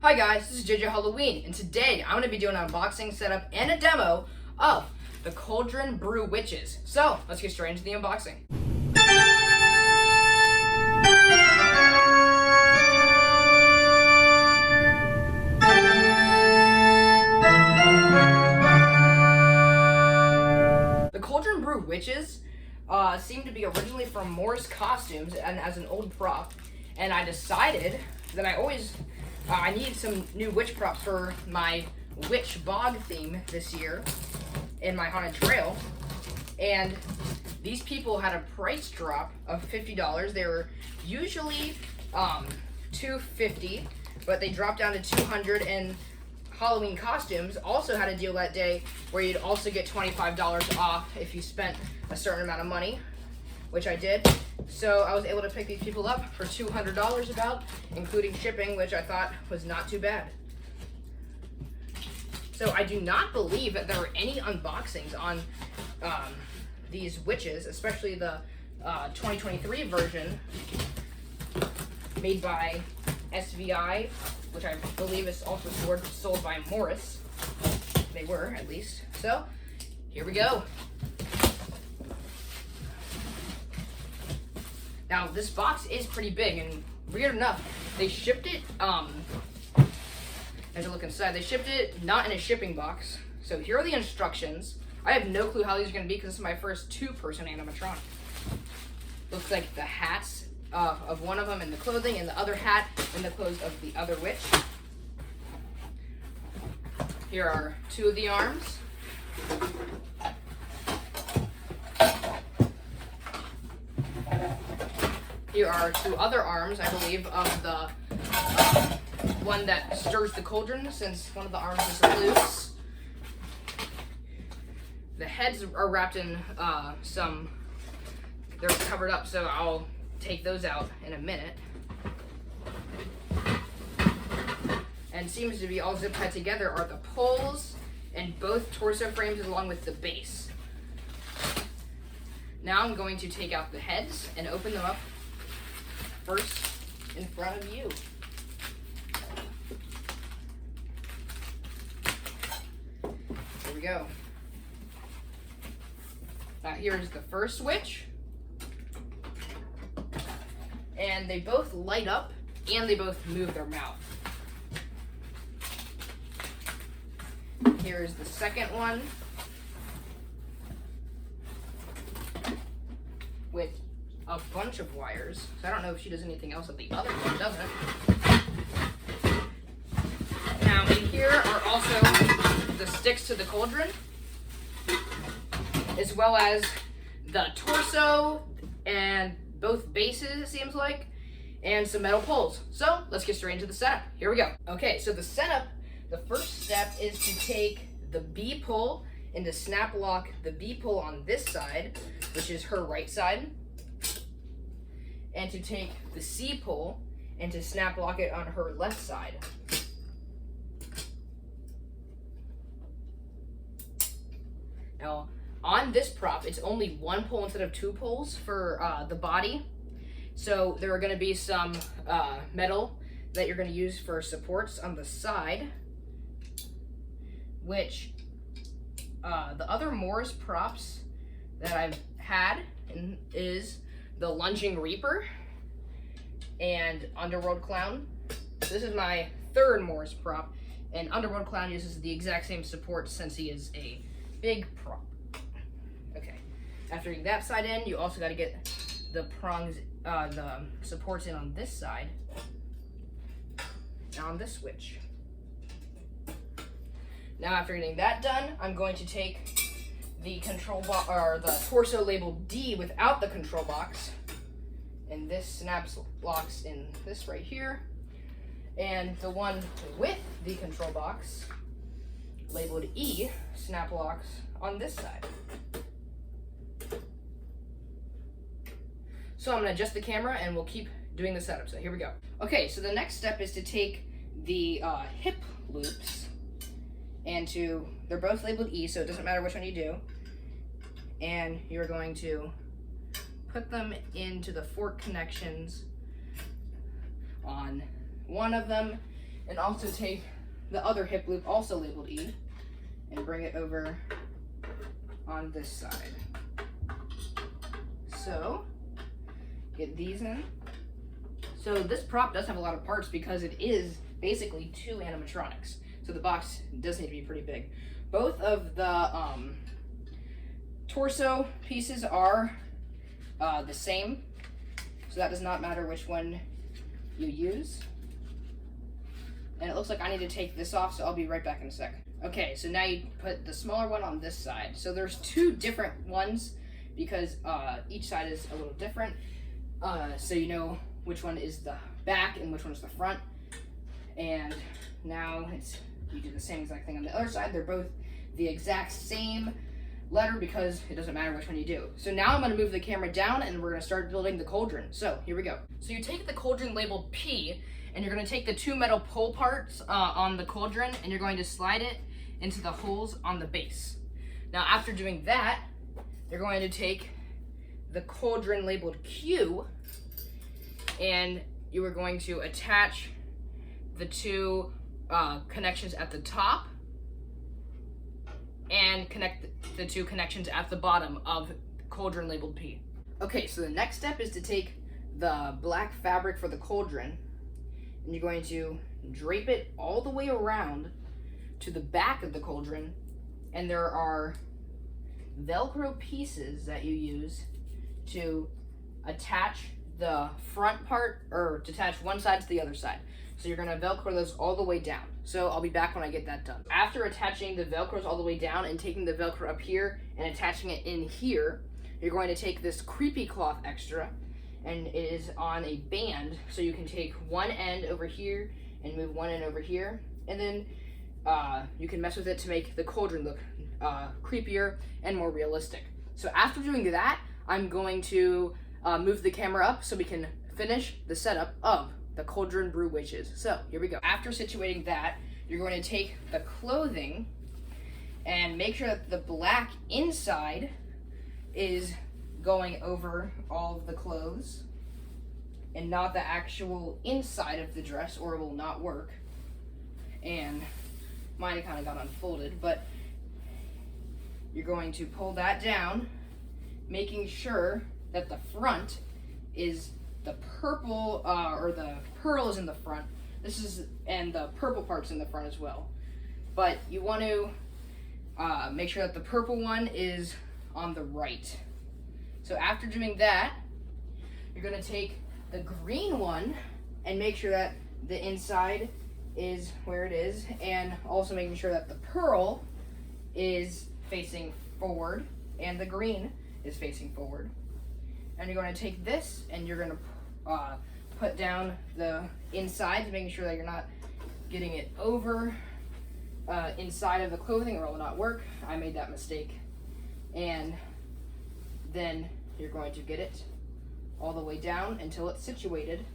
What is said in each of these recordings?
Hi guys, this is JJ Halloween, and today I'm going to be doing an unboxing, setup, and a demo of the Cauldron Brew Witches. So, let's get straight into the unboxing. The Cauldron Brew Witches seem to be originally from Moore's Costumes and as an old prop, and I decided that I need some new witch props for my witch bog theme this year in my haunted trail. And these people had a price drop of $50. They were usually $250, but they dropped down to $200. And Halloween Costumes also had a deal that day where you'd also get $25 off if you spent a certain amount of money, which I did. So I was able to pick these people up for $200 about, including shipping, which I thought was not too bad. So I do not believe that there were any unboxings on these witches, especially the 2023 version made by SVI, which I believe is also sold by Morris. They were, at least. So, here we go. Now, this box is pretty big, and weird enough, they shipped it, as you look inside, they shipped it not in a shipping box. So here are the instructions. I have no clue how these are going to be because this is my first two-person animatronic. Looks like the hats of one of them and the clothing, and the other hat and the clothes of the other witch. Here are two of the arms. Here are two other arms, I believe, of the one that stirs the cauldron, since one of the arms is loose. The heads are wrapped in they're covered up, so I'll take those out in a minute. And seems to be all zip tied together are the poles and both torso frames along with the base. Now I'm going to take out the heads and open them up first in front of you. Here we go. Now here's the first witch. And they both light up and they both move their mouth. Here's the second one with a bunch of wires. So I don't know if she does anything else that the other one doesn't. Now in here are also the sticks to the cauldron, as well as the torso and both bases, it seems like, and some metal poles. So let's get straight into the setup. Here we go. Okay, so the setup, the first step is to take the B pole and to snap lock the B pole on this side, which is her right side, and to take the C pole and to snap lock it on her left side. Now, on this prop, it's only one pole instead of two poles for the body. So there are going to be some metal that you're going to use for supports on the side, which the other Moore's props that I've had is the Lunging Reaper and Underworld Clown. This is my third Moore's prop, and Underworld Clown uses the exact same support since he is a big prop. Okay, after getting that side in, you also got to get the prongs, the supports in on this side, and on this switch. Now after getting that done, I'm going to take the control box, or the torso labeled D without the control box, and this snaps locks in this right here, and the one with the control box labeled E snap locks on this side. So I'm going to adjust the camera and we'll keep doing the setup. So here we go. Okay, so the next step is to take the hip loops and they're both labeled E, so it doesn't matter which one you do. And you're going to put them into the fork connections on one of them, And also take the other hip loop, also labeled E, and bring it over on this side. So, get these in. So this prop does have a lot of parts because it is basically 2 animatronics. So the box does need to be pretty big. Both of the torso pieces are the same, so that does not matter which one you use. And it looks like I need to take this off, so I'll be right back in a sec. Okay, so now you put the smaller one on this side. So there's 2 different ones because each side is a little different. So you know which one is the back and which one is the front. And now you do the same exact thing on the other side. They're both the exact same letter because it doesn't matter which one you do. So now I'm going to move the camera down and we're going to start building the cauldron. So here we go. So you take the cauldron labeled P and you're going to take the 2 metal pole parts on the cauldron and you're going to slide it into the holes on the base. Now after doing that, you're going to take the cauldron labeled Q and you are going to attach the 2 connections at the top and connect the 2 connections at the bottom of cauldron labeled P. Okay, so the next step is to take the black fabric for the cauldron and you're going to drape it all the way around to the back of the cauldron, and there are Velcro pieces that you use to attach the front part, or to attach one side to the other side. So you're gonna Velcro those all the way down. So I'll be back when I get that done. After attaching the Velcros all the way down and taking the Velcro up here and attaching it in here, you're going to take this creepy cloth extra, and it is on a band, so you can take one end over here and move one end over here, and then you can mess with it to make the cauldron look creepier and more realistic. So after doing that, I'm going to move the camera up so we can finish the setup of the Cauldron Brew Witches. So here we go. After situating that, you're going to take the clothing and make sure that the black inside is going over all of the clothes and not the actual inside of the dress, or it will not work. And mine kind of got unfolded, but you're going to pull that down, making sure that the front is the purple, or the pearl is in the front. And the purple part's in the front as well. But you want to make sure that the purple one is on the right. So after doing that, you're going to take the green one and make sure that the inside is where it is, and also making sure that the pearl is facing forward and the green is facing forward. And you're going to take this and you're going to put down the inside, making sure that you're not getting it over inside of the clothing, or it will not work. I made that mistake. And then you're going to get it all the way down until it's situated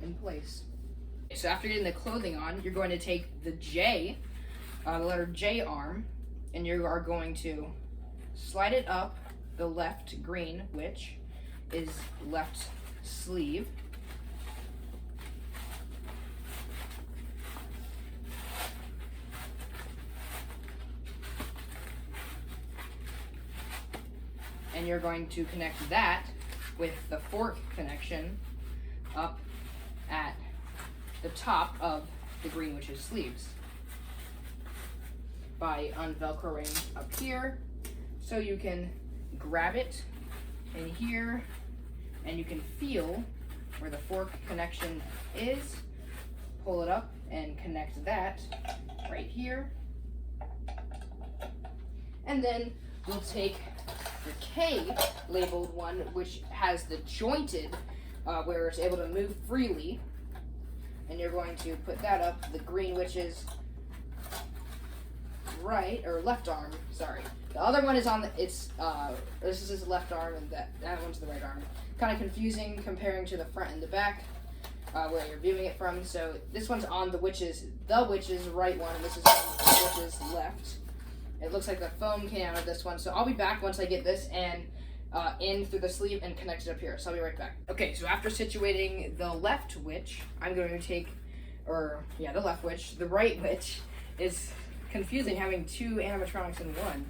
in place. So after getting the clothing on, you're going to take the J, the letter J arm, and you are going to slide it up the left green, which is left sleeve. And you're going to connect that with the fork connection up at the top of the green witch's sleeves by unvelcroing up here, so you can grab it in here and you can feel where the fork connection is, pull it up and connect that right here, and then we'll take the K labeled one, which has the jointed where it's able to move freely, and you're going to put that up the green witch's right, or left arm, sorry. The other one is on the, this is his left arm, and that one's the right arm. Kind of confusing comparing to the front and the back, where you're viewing it from. So this one's on the witch's right one, and this is on the witch's left. It looks like the foam came out of this one, so I'll be back once I get this and in through the sleeve and connect it up here. So I'll be right back. Okay, so after situating the left witch, I'm going to take or yeah, the left witch. The right witch is confusing, having two animatronics in one.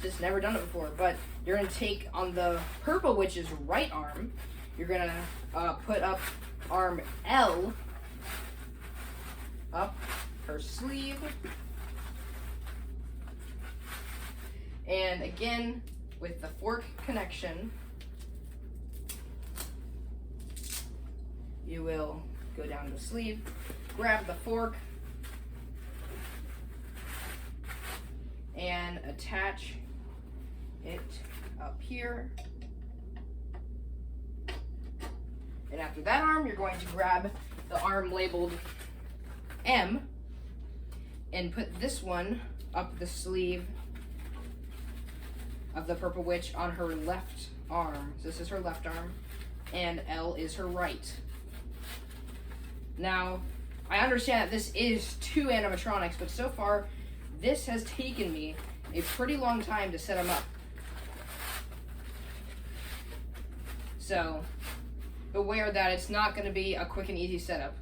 Just never done it before. But you're gonna take on the purple witch's right arm. You're gonna put up arm L up her sleeve, and again with the fork connection, you will go down the sleeve, grab the fork, and attach it up here. And after that arm, you're going to grab the arm labeled M and put this one up the sleeve of the purple witch on her left arm. So this is her left arm, and L is her right. Now, I understand that this is two animatronics, but so far, this has taken me a pretty long time to set them up. So, beware that it's not going to be a quick and easy setup,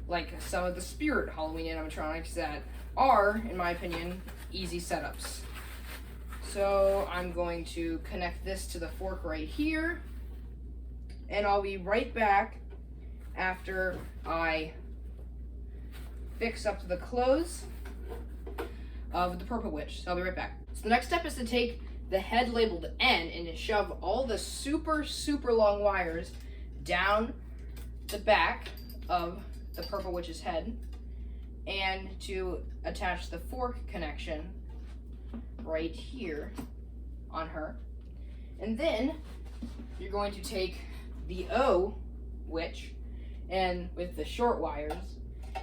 like some of the Spirit Halloween animatronics that are, in my opinion, easy setups. So I'm going to connect this to the fork right here, and I'll be right back after I fix up the clothes of the purple witch. So I'll be right back. So the next step is to take the head labeled N and to shove all the super long wires down the back of the purple witch's head, and to attach the fork connection right here on her. And then you're going to take the O witch and with the short wires,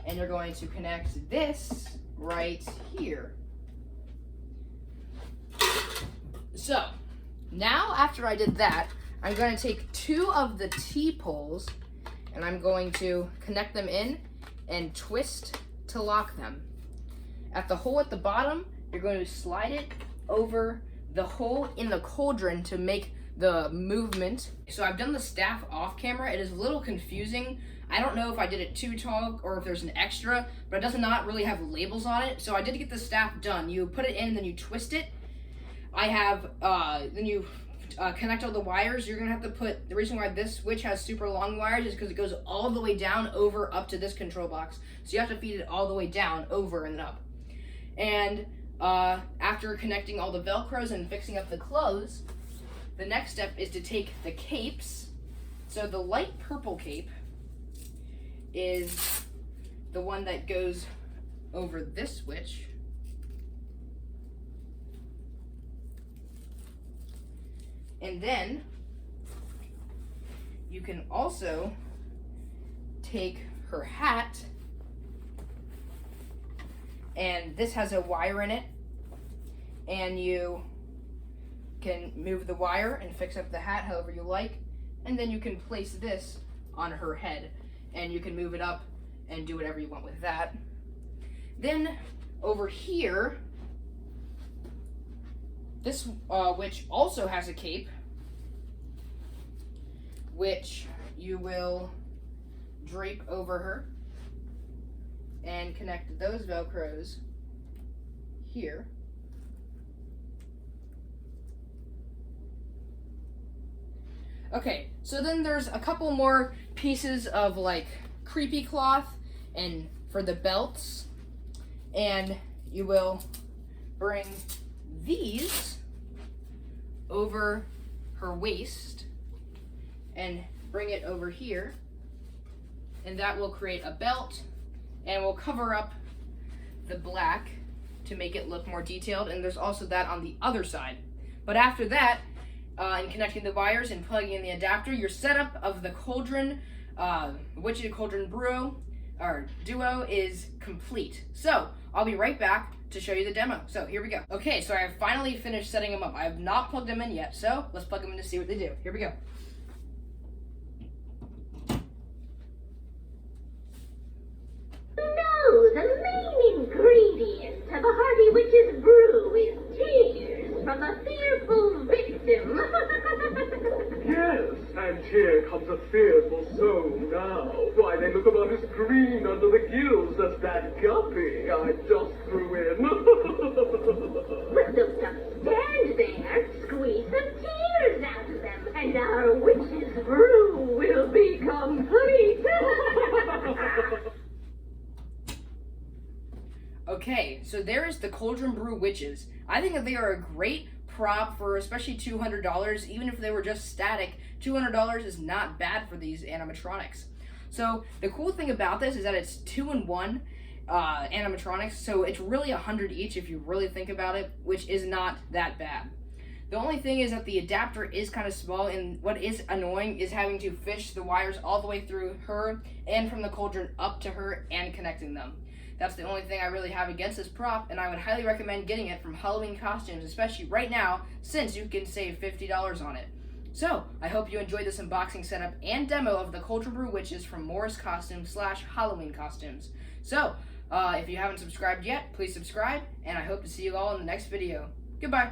and you're going to connect this right here. So now after I did that, I'm going to take two of the T-poles and I'm going to connect them in and twist to lock them. At the hole at the bottom, you're going to slide it over the hole in the cauldron to make the movement. So I've done the staff off camera. It is a little confusing. I don't know if I did it too tall or if there's an extra, but it does not really have labels on it. So I did get the staff done. You put it in, then you twist it. I have, then you connect all the wires. You're gonna have to put, the reason why this witch has super long wires is because it goes all the way down, over, up to this control box. So you have to feed it all the way down, over, and up. And after connecting all the Velcros and fixing up the clothes, the next step is to take the capes. So the light purple cape is the one that goes over this witch. And then you can also take her hat, and this has a wire in it, and you can move the wire and fix up the hat however you like, and then you can place this on her head, and you can move it up and do whatever you want with that. Then over here, this witch also has a cape, which you will drape over her and connect those Velcros here. Okay, so then there's a couple more pieces of like creepy cloth and for the belts, and you will bring these over her waist and bring it over here, and that will create a belt and will cover up the black to make it look more detailed. And there's also that on the other side. But after that, in connecting the wires and plugging in the adapter, your setup of the Cauldron, Witchy Cauldron Brew, or Duo is complete. So I'll be right back to show you the demo. So here we go. Okay, so I have finally finished setting them up. I have not plugged them in yet, so let's plug them in to see what they do. Here we go. No, the main ingredient of a hearty witch's brew is tears from a fearful victim. Yes, and here comes a fearful soul now. Why, they look about as green under the yuppie I just threw in. Well, don't just stand there. Squeeze some tears out of them, and our witch's brew will be complete. Okay, so there is the Cauldron Brew Witches. I think that they are a great prop for especially $200. Even if they were just static, $200 is not bad for these animatronics. So the cool thing about this is that it's 2-in-1 animatronics, so it's really 100 each if you really think about it, which is not that bad. The only thing is that the adapter is kind of small, and what is annoying is having to fish the wires all the way through her and from the cauldron up to her and connecting them. That's the only thing I really have against this prop, and I would highly recommend getting it from Halloween Costumes, especially right now, since you can save $50 on it. So, I hope you enjoyed this unboxing setup and demo of the Cauldron Brew Witches from Morris Costumes / Halloween Costumes. So, if you haven't subscribed yet, please subscribe, and I hope to see you all in the next video. Goodbye!